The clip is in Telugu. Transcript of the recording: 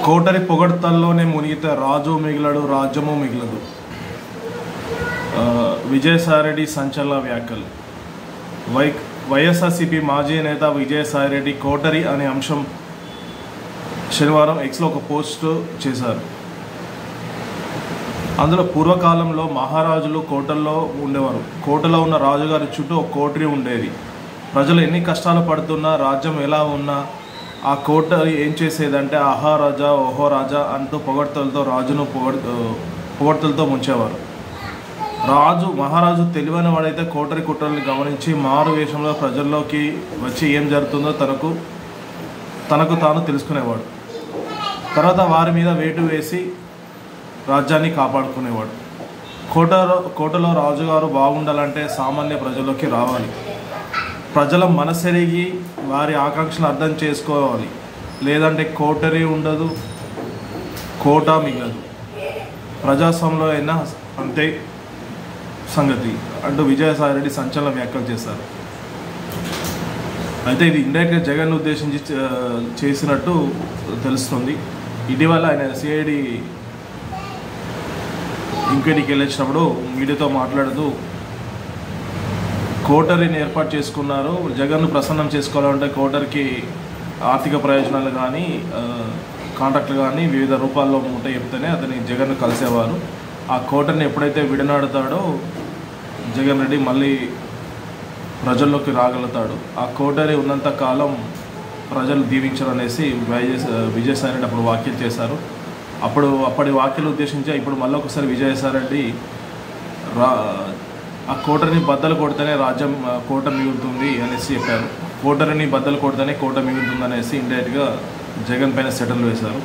కోటరి పొగడ్తల్లోనే మునిగితే రాజు మిగిలడు రాజ్యము మిగిలదు. విజయసాయిరెడ్డి సంచలన వ్యాఖ్యలు. వైఎస్ఆర్సీపీ మాజీ నేత విజయసాయిరెడ్డి కోటరి అనే అంశం శనివారం ఎక్స్లో ఒక పోస్టు చేశారు. అందులో పూర్వకాలంలో మహారాజులు కోటల్లో ఉండేవారు. కోటలో ఉన్న రాజుగారి చుట్టూ ఒక కోటరి ఉండేది. ప్రజలు ఎన్ని కష్టాలు పడుతున్నా, రాజ్యం ఎలా ఉన్నా ఆ కోటరి ఏం చేసేదంటే ఆహా రాజా ఓహో రాజా అంటూ పొగడ్తలతో రాజును పొగడ్తలతో ముంచేవారు. మహారాజు తెలివైన వాడైతే కోటరి కుట్రల్ని గమనించి మారు వేషంలో ప్రజల్లోకి వచ్చి ఏం జరుగుతుందో తనకు తాను తెలుసుకునేవాడు. తర్వాత వారి మీద వేటు వేసి రాజ్యాన్ని కాపాడుకునేవాడు. కోటలో రాజుగారు బాగుండాలంటే సామాన్య ప్రజల్లోకి రావాలి. ప్రజల మనసెరిగి వారి ఆకాంక్షలు అర్థం చేసుకోవాలి. లేదంటే కోటరి ఉండదు, కోట మిగలదు. ప్రజాస్వామ్యంలో అయినా అంతే సంగతి అంటూ విజయసాయిరెడ్డి సంచలన వ్యాఖ్యలు చేశారు. అయితే ఇది ఇండైరెక్ట్గా జగన్ ఉద్దేశించి చేసినట్టు తెలుస్తుంది. ఇటీవల ఆయన సిఐడి ఎంక్వైరీకి వెళ్ళినప్పుడు మీడియాతో మాట్లాడుతూ కోటరీని ఏర్పాటు చేసుకున్నారు. జగన్ను ప్రసన్నం చేసుకోవాలంటే కోటరికి ఆర్థిక ప్రయోజనాలు కానీ కాంట్రాక్ట్లు కానీ వివిధ రూపాల్లో ఉంటే చెప్తేనే అతని జగన్ను కలిసేవారు. ఆ కోటరిని ఎప్పుడైతే విడనాడుతాడో జగన్ రెడ్డి మళ్ళీ ప్రజల్లోకి రాగలుగుతాడు. ఆ కోటరీ ఉన్నంత కాలం ప్రజలు దీవించారనేసి విజయసాయిరెడ్డి అప్పుడు వ్యాఖ్యలు చేశారు. అప్పటి వ్యాఖ్యలు ఉద్దేశించి ఇప్పుడు మళ్ళీ ఒకసారి విజయసాయిరెడ్డి ఆ కోటరిని బద్దలు కొడితేనే రాజ్యం కోట మిగులుతుంది అనేసి చెప్పారు. కోటరిని బద్దలు కొడితేనే కోట మిగులుతుంది అనేసి ఇండైరెక్ట్గా జగన్ పైన సెటిల్ వేశారు.